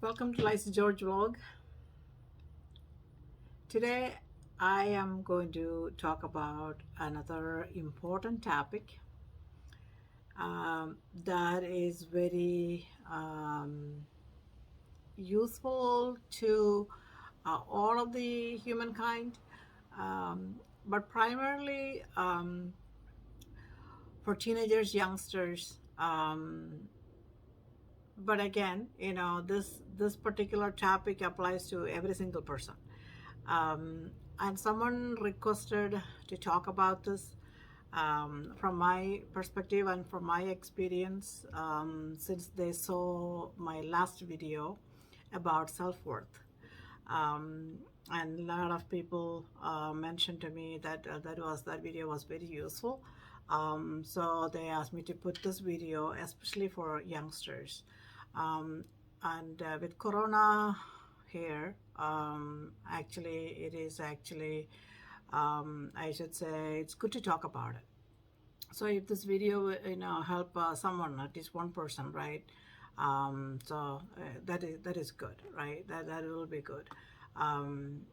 Welcome to Liza George vlog. Today I am going to talk about another important topic that is very useful to all of the humankind, um, but primarily for teenagers, youngsters. But again, this particular topic applies to every single person. um, and someone requested to talk about this from my perspective and from my experience, since they saw my last video about self-worth. um, and a lot of people mentioned to me that that video was very useful. So they asked me to put this video especially for youngsters. And with corona here, actually it is actually, I should say, it's good to talk about it. So if this video help someone, at least one person, right? That is good, right? That will be good. um,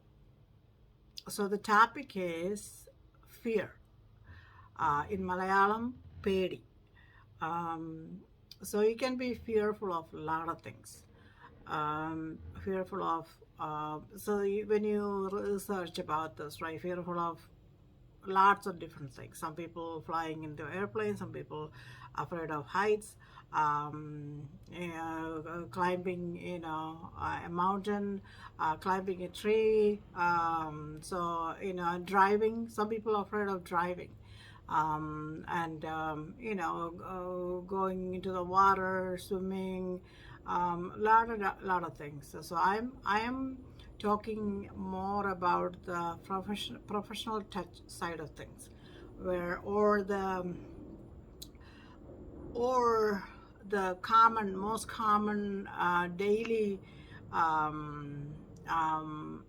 so the topic is fear, in Malayalam, pedi. So you can be fearful of a lot of things. Fearful of, when you research about this, right, fearful of lots of different things. Some people flying into airplanes, some people afraid of heights, climbing, a mountain, climbing a tree. Driving. Some people are afraid of driving, and going into the water, swimming, lot of things. So I am talking more about the professional touch side of things, where or the most common daily um, um,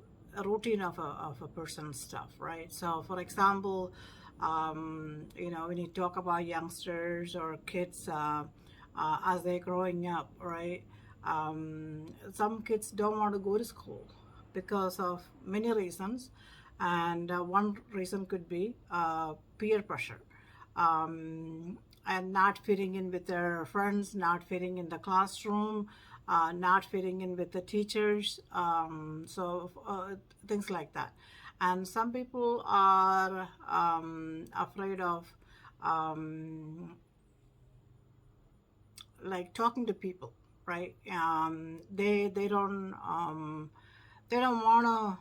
routine of a person's stuff, right? So for example, when you talk about youngsters or kids, as they're growing up, right? Some kids don't want to go to school because of many reasons, and one reason could be peer pressure, and not fitting in with their friends, not fitting in the classroom, not fitting in with the teachers, things like that. And some people are afraid of, um, like, talking to people, right? They don't want to.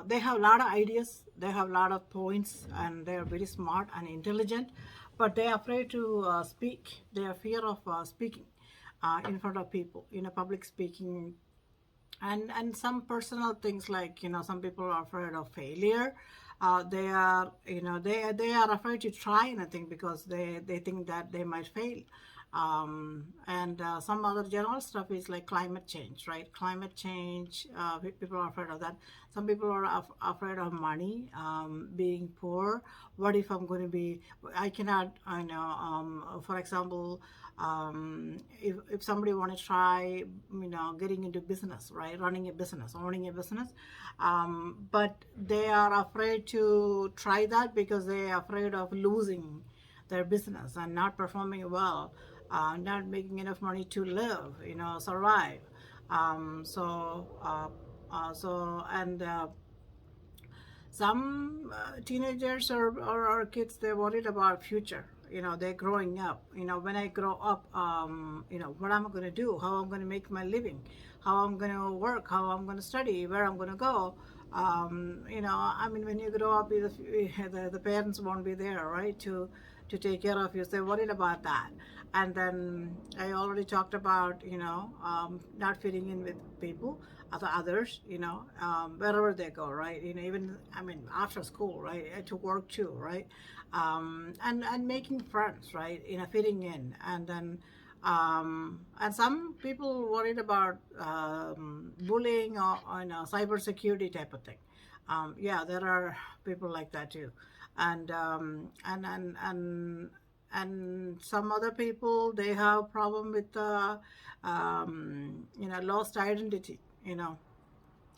They have a lot of ideas, they have a lot of points, and they are very smart and intelligent, but they are afraid to speak. They are fear of speaking in front of people, public speaking. And some personal things, like, some people are afraid of failure. They are afraid to try anything because they think that they might fail. And some other general stuff is like climate change, right? Climate change, people are afraid of that. Some people are afraid of money, being poor. What if I'm going to be, I cannot, for example, if somebody want to try, getting into business, right, running a business, owning a business, but they are afraid to try that because they are afraid of losing their business and not performing well, not making enough money to live, survive. And some teenagers or kids, they're worried about future. They're growing up. When I grow up, what am I going to do, how I'm going to make my living, how I'm going to work, how I'm going to study, where I'm going to go. I mean, when you grow up, the parents won't be there, right, to take care of you. So they're worried about that. And then I already talked about, not fitting in with people, others, wherever they go, right? Even, I mean, after school, right, to work too, right? And making friends, right? Fitting in. And then and some people worried about bullying, or cyber security type of thing. Yeah, there are people like that too. And and some other people, they have problem with lost identity,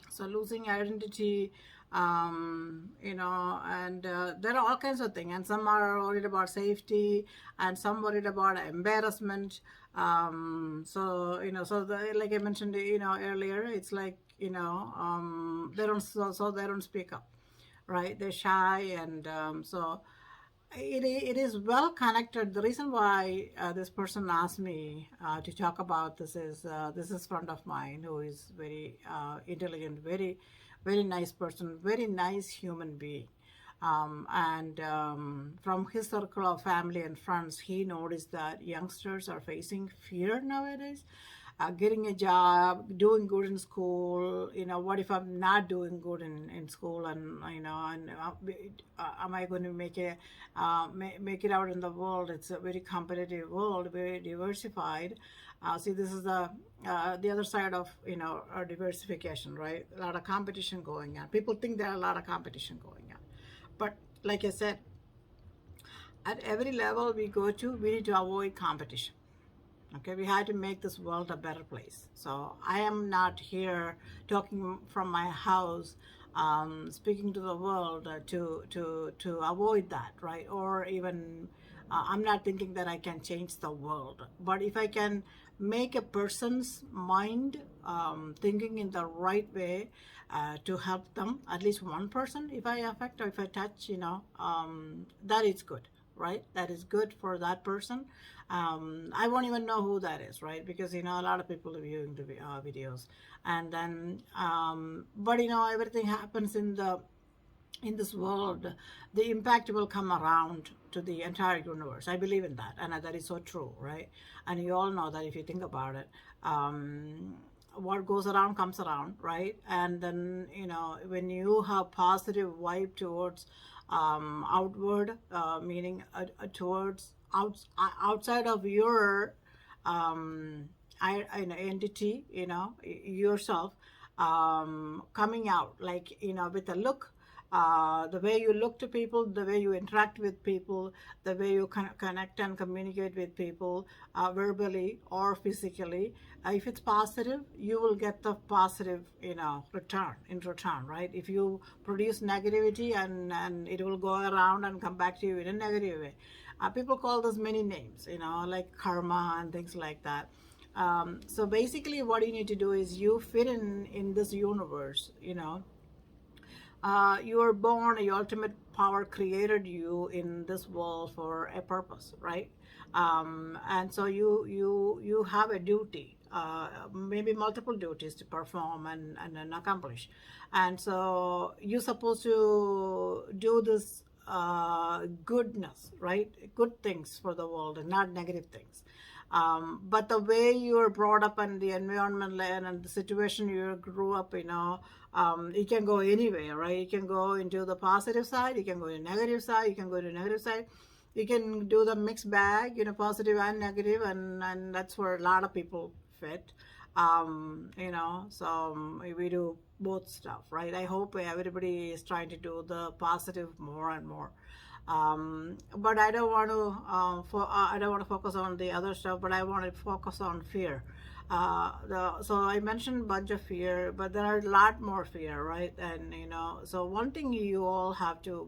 so losing identity, and there are all kinds of things, and some are worried about safety, and some worried about embarrassment. Like I mentioned, earlier, it's like, they don't, so they don't speak up, right? They're shy, and it is well connected. The reason why this person asked me to talk about this is friend of mine who is very intelligent, very very nice person, very nice human being. And From his circle of family and friends, he noticed that youngsters are facing fear nowadays. Getting a job, doing good in school. What if I'm not doing good in school, and am I going to make it out in the world? It's a very competitive world, very diversified. See, this is the other side of diversification, right? A lot of competition going on. People think there are a lot of competition going on, but like I said, at every level we go to, we need to avoid competition. Okay, we have to make this world a better place. So I am not here talking from my house, speaking to the world to avoid that, right? Or even I'm not thinking that I can change the world, but if I can make a person's mind thinking in the right way to help them, at least one person, if I affect or if I touch, that is good, right? That is good for that person. I won't even know who that is, right? Because a lot of people are viewing the videos, and then but everything happens in this world. The impact will come around to the entire universe. I believe in that, and that is so true, right? And you all know that if you think about it, what goes around comes around, right? And then when you have positive vibe towards outward, meaning towards outside of your entity, yourself, coming out, like with a look, the way you look to people, the way you interact with people, the way you connect and communicate with people, verbally or physically. If it's positive, you will get the positive, return, right? If you produce negativity, and it will go around and come back to you in a negative way. People call this many names, like karma and things like that. So basically, what you need to do is you fit in this universe, you are born, your ultimate power created you in this world for a purpose, right? And so you have a duty, maybe multiple duties to perform and accomplish. And so you're supposed to do this goodness, right? Good things for the world and not negative things. But the way you were brought up and the environment and the situation you grew up, it can go anywhere, right? You can go into the positive side, you can go to negative side, you can go to negative side. You can do the mixed bag, positive and negative, and that's where a lot of people fit. We do both stuff, right? I hope everybody is trying to do the positive more and more. But I don't want to I don't want to focus on the other stuff, but I want to focus on fear. So I mentioned a bunch of fear, but there are a lot more fear, right? And so one thing you all have to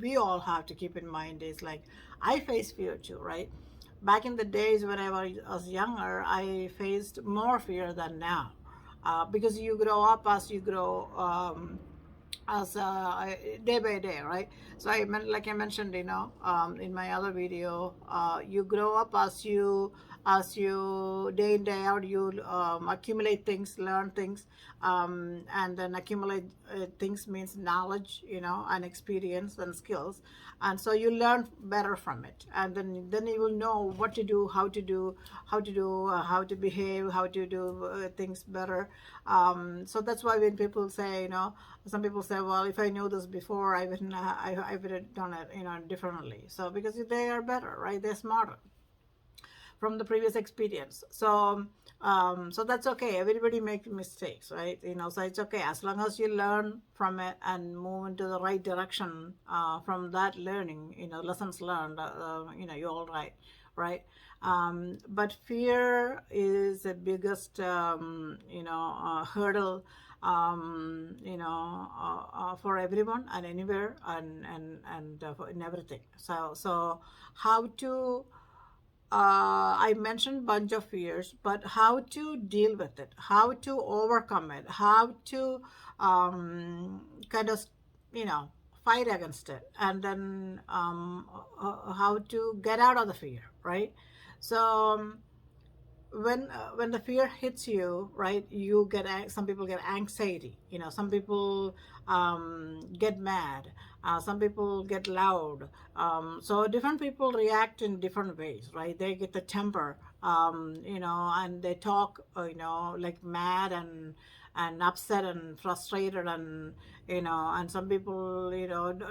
we all have to keep in mind is, like, I face fear too, right? Back in the days when I was younger, I faced more fear than now, because you grow up as you grow. As Day by day, right? So like I mentioned, in my other video, you grow up as you day in day out, you accumulate things, learn things, and then accumulate things means knowledge, and experience and skills, and so you learn better from it, and then you will know what to do, how to behave, how to do things better. So that's why when people say, some people say, well, if I knew this before, I would have done it, differently. So because they are better, right? They're smarter from the previous experience. So So that's okay. Everybody makes mistakes, right? So it's okay as long as you learn from it and move into the right direction from that learning. Lessons learned. You're all right, right? But fear is the biggest, hurdle, for everyone and anywhere and in everything. So how to I mentioned bunch of fears, but how to deal with it, how to overcome it, how to kind of, you know, fight against it, and then how to get out of the fear, right? So when the fear hits you, right, you get some people get anxiety, some people get mad, some people get loud, so different people react in different ways, right? They get the temper, and they talk, like mad and upset and frustrated, and some people,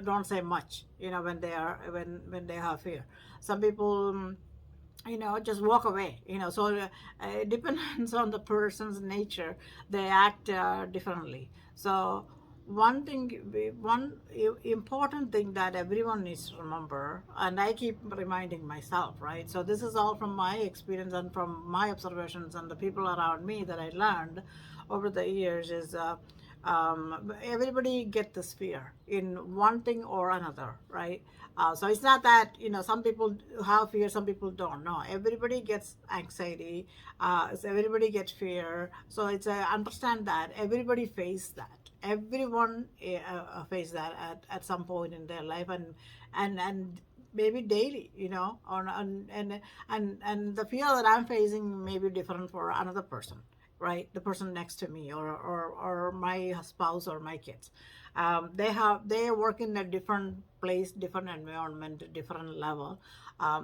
don't say much, when they have fear. Some people, just walk away, so it depends on the person's nature. They act differently. So important thing that everyone needs to remember, and I keep reminding myself, right? So this is all from my experience and from my observations and the people around me that I learned over the years, is everybody get this fear in one thing or another, right? So it's not that, some people have fear, some people don't. No, everybody gets anxiety, so everybody gets fear. So it's understand that everybody face that. Everyone face that at some point in their life, and maybe daily, and the fear that I'm facing may be different for another person, right? The person next to me, or my spouse or my kids. They work in a different place, different environment, different level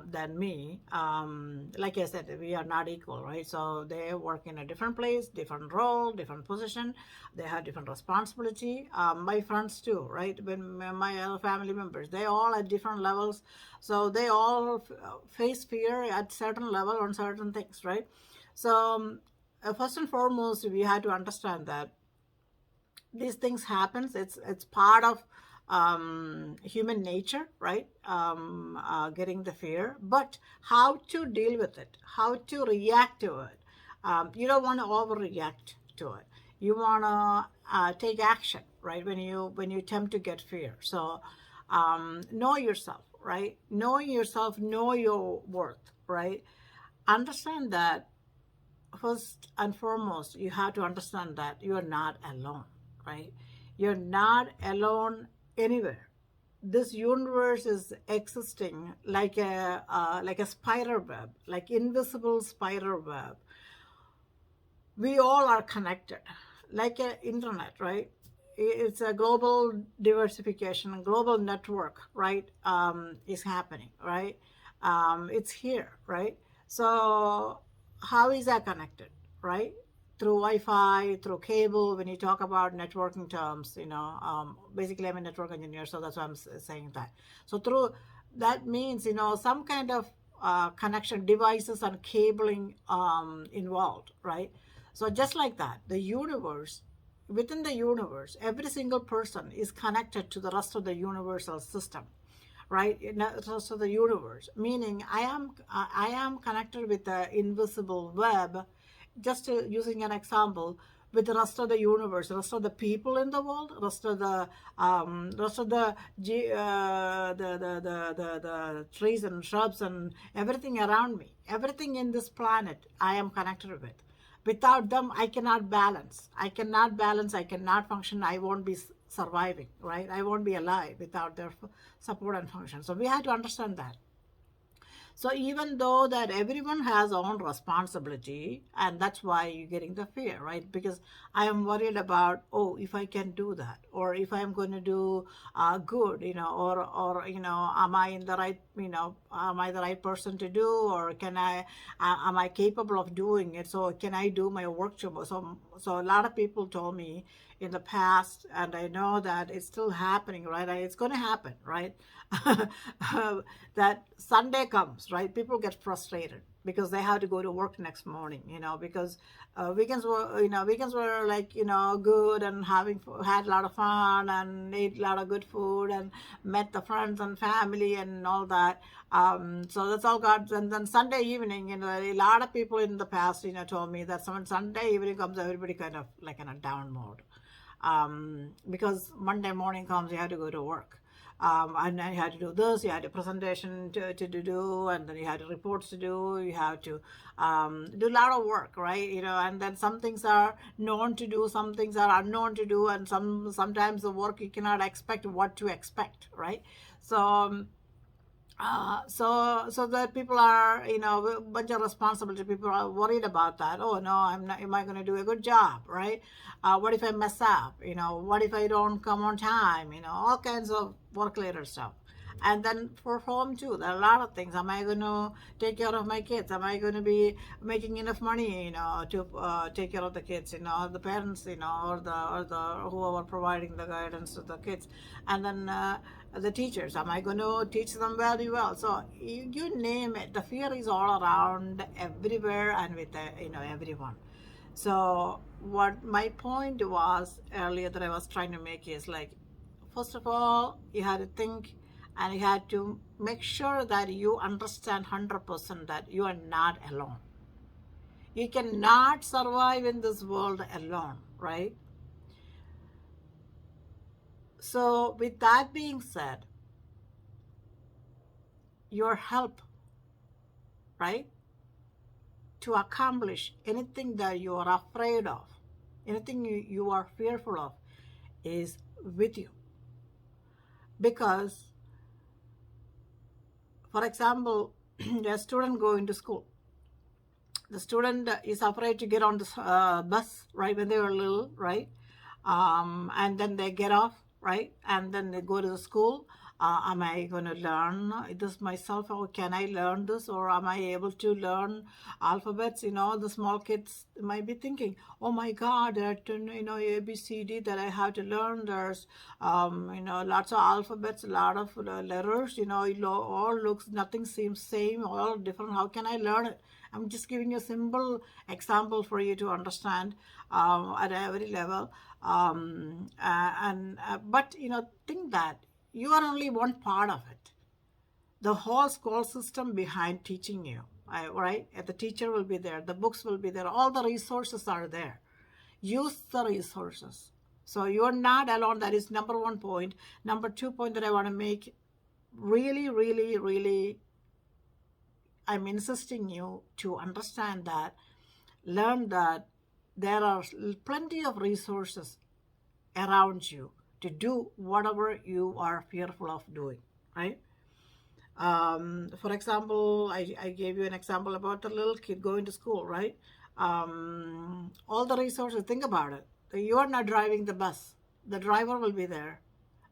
than me. Like I said, we are not equal, right? So they work in a different place, different role, different position. They have different responsibility. My friends too, right? When my other family members, they all at different levels, so they all face fear at certain level on certain things, right? So first and foremost, we had to understand that these things happens. It's part of human nature, right? Getting the fear, but how to deal with it, how to react to it. You don't want to overreact to it. You want to take action, right? When you attempt to get fear. So know yourself, right? Know yourself, know your worth, right? Understand that first and foremost, you have to understand that you are not alone, right? You're not alone anywhere. This universe is existing like a spider web, like invisible spider web. We all are connected, like an internet, right? It's a global diversification, a global network, right? Is happening, right? It's here, right? So how is that connected, right? Through Wi-Fi, through cable. When you talk about networking terms, basically I'm a network engineer, so that's why I'm saying that. So through that means, some kind of connection devices and cabling involved, right? So just like that, the universe, within the universe, every single person is connected to the rest of the universal system, right? So the universe, meaning I am connected with the invisible web, just using an example, with the rest of the universe, the rest of the people in the world, rest of the trees and shrubs and everything around me, everything in this planet, I am connected with. Without them, I cannot balance. I cannot function. I won't be surviving, right? I won't be alive without their support and function. So we have to understand that. So even though that everyone has own responsibility, and that's why you're getting the fear, right? Because I am worried about, oh, if I can do that, or if I'm going to do good, or am I in the right, am I the right person to do, or am I capable of doing it? So can I do my work tomorrow? So a lot of people told me in the past, and I know that it's still happening, right? It's going to happen, right? That Sunday comes, right? People get frustrated because they have to go to work next morning, because weekends were like, good, and had a lot of fun and ate a lot of good food and met the friends and family and all that. So that's all God. And then Sunday evening, a lot of people in the past, told me that when Sunday evening comes, everybody kind of like in a down mode, because Monday morning comes, you have to go to work. And then you had to do this, you had a presentation to do, and then you had reports to do, you have to do a lot of work, right? And then some things are known to do, some things are unknown to do, and sometimes the work you cannot expect what to expect, right? So so that people are, a bunch of responsibility. People are worried about that. Oh no, I'm not. Am I going to do a good job, right? What if I mess up? What if I don't come on time? All kinds of work-related stuff. And then for home too, there are a lot of things. Am I going to take care of my kids? Am I going to be making enough money, to take care of the kids, the parents, or the whoever providing the guidance to the kids, and then the teachers. Am I going to teach them very well? So you name it. The fear is all around, everywhere, and with everyone. So what my point was earlier that I was trying to make is like, first of all, you had to think, and you had to make sure that you understand 100% that you are not alone. You cannot survive in this world alone, right? So with that being said, your help, right, to accomplish anything that you are afraid of, anything you are fearful of, is with you. Because, for example, a student going to school, the student is afraid to get on the bus, right, when they were little, right? And then they get off, right? And then they go to the school. Am I going to learn this myself, or can I learn this, or am I able to learn alphabets? The small kids might be thinking, oh my God, there are A, B, C, D that I have to learn. There's lots of alphabets, a lot of letters. All looks, nothing seems same, all different. How can I learn it? I'm just giving you a simple example for you to understand at every level. But think that you are only one part of it. The whole school system behind teaching you, right? The teacher will be there, the books will be there, all the resources are there. Use the resources. So you're not alone. That is number one point. Number 2 point that I want to make, really, really, really, I'm insisting you to understand that, learn that there are plenty of resources around you to do whatever you are fearful of doing, right? For example, I gave you an example about the little kid going to school, right? All the resources, think about it. You are not driving the bus. The driver will be there,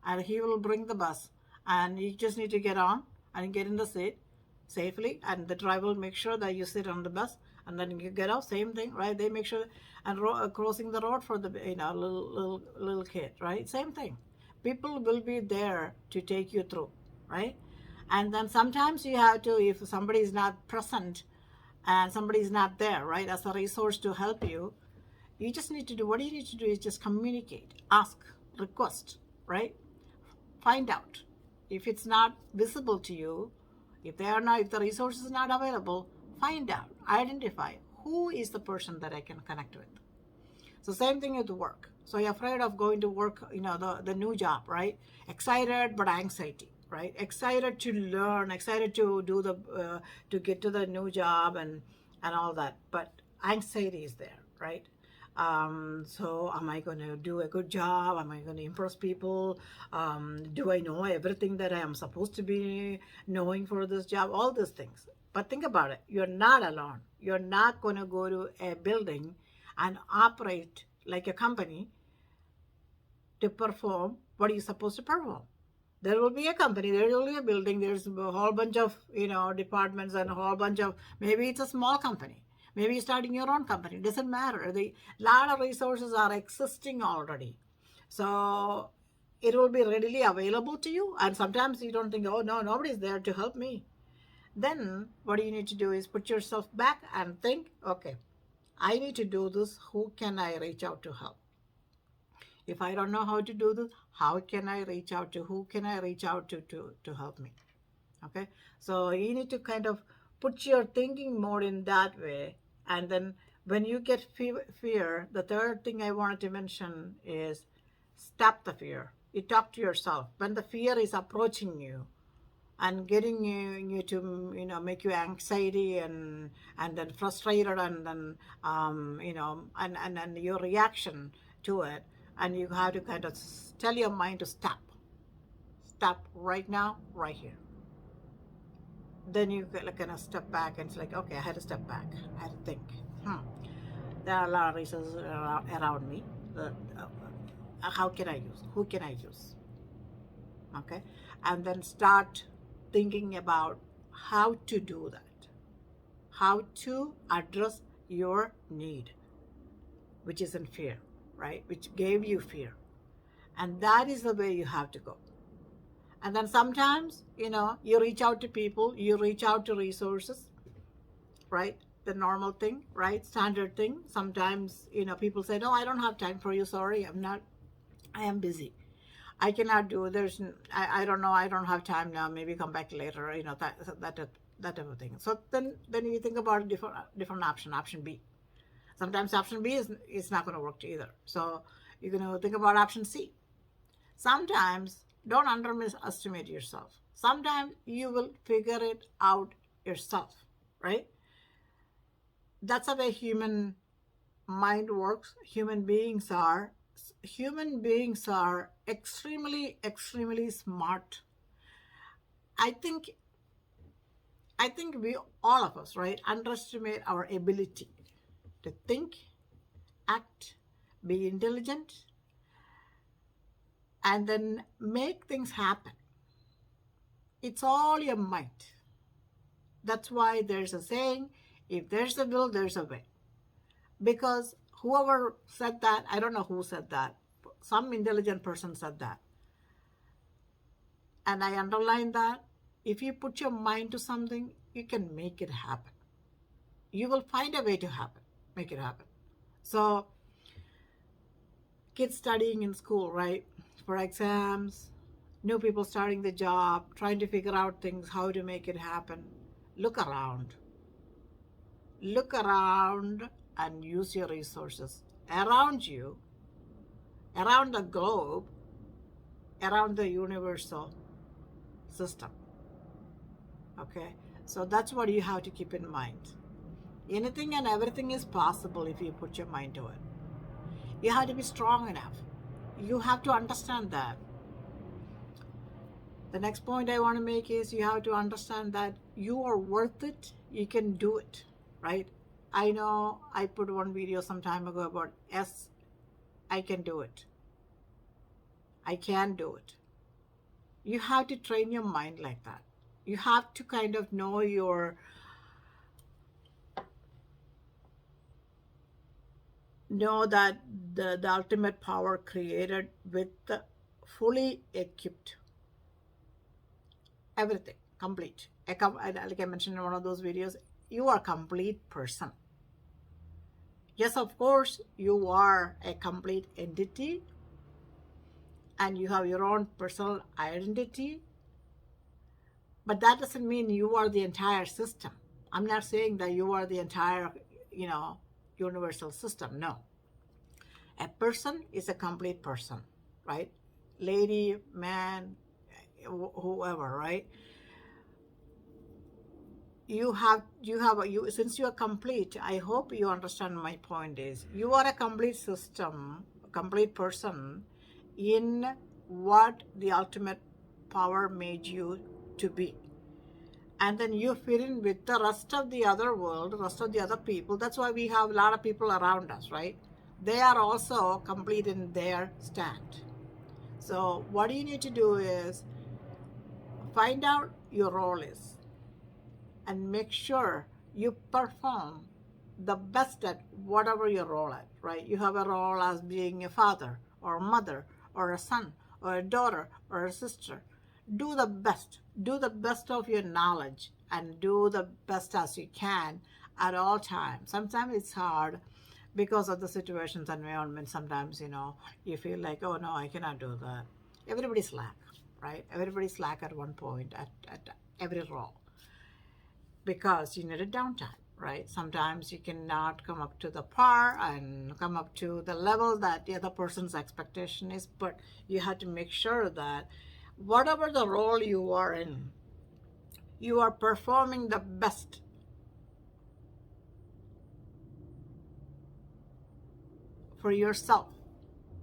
and he will bring the bus, and you just need to get on and get in the seat safely, and the driver will make sure that you sit on the bus, and then you get off. Same thing, right? They make sure, and crossing the road for the little kid, right? Same thing. People will be there to take you through, right? And then sometimes you have to, if somebody is not present and somebody is not there, right, as a resource to help you, you just need to do, what you need to do is just communicate, ask, request, right? Find out. If it's not visible to you, if the resource is not available, find out, identify who is the person that I can connect with. So same thing with work. So you're afraid of going to work, the new job, right? Excited, but anxiety, right? Excited to learn, excited to do to get to the new job and all that, but anxiety is there, right? So am I going to do a good job? Am I going to impress people? Do I know everything that I am supposed to be knowing for this job? All these things. But think about it. You're not alone. You're not going to go to a building and operate like a company to perform what you're supposed to perform. There will be a company, there will be a building, there's a whole bunch of, departments and a whole bunch of, maybe it's a small company. Maybe you're starting your own company. It doesn't matter. A lot of resources are existing already. So it will be readily available to you. And sometimes you don't think, oh no, nobody's there to help me. Then what you need to do is put yourself back and think, okay, I need to do this. Who can I reach out to help? If I don't know how to do this, how can I reach out to? Who can I reach out to help me? Okay, so you need to kind of put your thinking mode in that way. And then when you get fear, the third thing I wanted to mention is stop the fear. You talk to yourself when the fear is approaching you and getting you to make you anxiety and then frustrated, and then and your reaction to it. And you have to kind of tell your mind to stop right now, right here. Then you kind of step back and it's like, okay, I had to step back, I had to think. There are a lot of resources around me. How can I use, who can I use? Okay, and then start thinking about how to do that, how to address your need, which is in fear, right, which gave you fear. And that is the way you have to go. And then sometimes you reach out to people, you reach out to resources, right? The normal thing, right? Standard thing. Sometimes people say, no, I don't have time for you, sorry, I am busy, I cannot do, I don't know, I don't have time now, maybe come back later, that type of thing. So then you think about a different option B. Sometimes option B is not going to work either, so you're going to think about option C. Sometimes don't underestimate yourself. Sometimes you will figure it out yourself, right? That's the way human mind works. Human beings are extremely, extremely smart. I think we, all of us, right, underestimate our ability to think, act, be intelligent, and then make things happen. It's all your mind. That's why there's a saying, if there's a will, there's a way. Because whoever said that, I don't know who said that, some intelligent person said that. And I underline that. If you put your mind to something, you can make it happen. You will find a way to make it happen. So kids studying in school, right, for exams, new people starting the job, trying to figure out things, how to make it happen. Look around and use your resources around you, around the globe, around the universal system. Okay, so that's what you have to keep in mind. Anything and everything is possible if you put your mind to it. You have to be strong enough. You have to understand that. The next point I want to make is you have to understand that you are worth it. You can do it, right? I know I put one video some time ago about, yes, I can do it. I can do it. You have to train your mind like that. You have to kind of know that the ultimate power created with the fully equipped, everything complete. Like I mentioned in one of those videos, you are a complete person. Yes, of course, you are a complete entity and you have your own personal identity, but that doesn't mean you are the entire system. I'm not saying that you are the entire, universal system. No. A person is a complete person, right? Lady, man, whoever, right? Since you are complete, I hope you understand my point is, you are a complete system, a complete person in what the ultimate power made you to be. And then you fit in with the rest of the other world, the rest of the other people. That's why we have a lot of people around us, right? They are also complete in their stand. So what you need to do is find out your role is and make sure you perform the best at whatever your role at, right? You have a role as being a father or a mother or a son or a daughter or a sister. Do the best of your knowledge and do the best as you can at all times. Sometimes it's hard because of the situations, environment. Sometimes, you feel like, oh no, I cannot do that. Everybody's slack, right? Everybody's slack at one point at every role, because you need a downtime, right? Sometimes you cannot come up to the par and come up to the level that the other person's expectation is, but you have to make sure that whatever the role you are in, you are performing the best for yourself,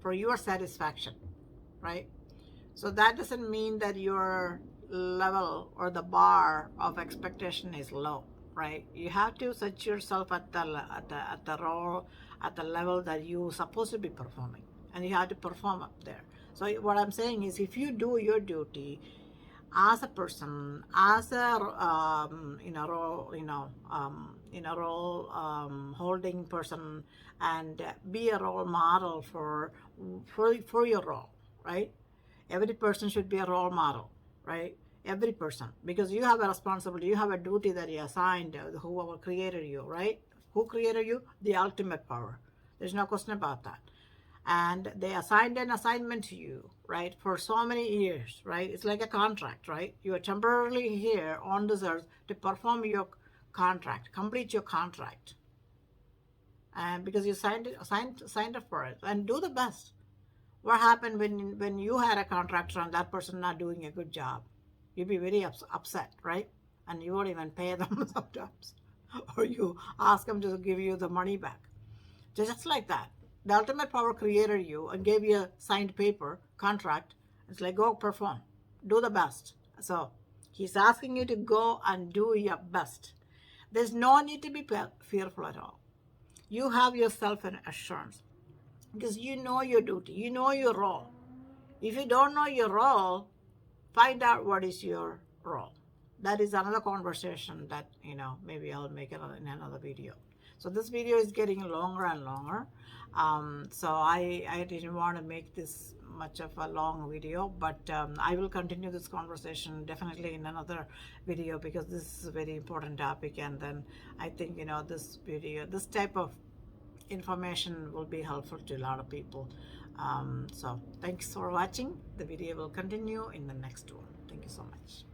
for your satisfaction, right? So that doesn't mean that your level or the bar of expectation is low, right? You have to set yourself at the role, at the level that you're supposed to be performing, and you have to perform up there. So what I'm saying is, if you do your duty as a person, as a role, holding person, and be a role model for your role, right? Every person should be a role model, right? Every person, because you have a responsibility, you have a duty that you assigned, whoever created you, right? Who created you? The ultimate power. There's no question about that. And they assigned an assignment to you, right, for so many years, right? It's like a contract, right? You are temporarily here on this earth to perform your contract, complete your contract, and because you signed up for it, and do the best. What happened when you had a contractor and that person not doing a good job? You'd be very upset, right? And you won't even pay them sometimes, or you ask them to give you the money back. Just like that. The ultimate power created you and gave you a signed paper, contract. It's like, go perform, do the best. So he's asking you to go and do your best. There's no need to be fearful at all. You have yourself an assurance because you know your duty, you know your role. If you don't know your role, find out what is your role. That is another conversation that, maybe I'll make it in another video. So this video is getting longer and longer. So I didn't want to make this much of a long video, but I will continue this conversation definitely in another video, because this is a very important topic. And then I think, this type of information will be helpful to a lot of people. So thanks for watching. The video will continue in the next one. Thank you so much.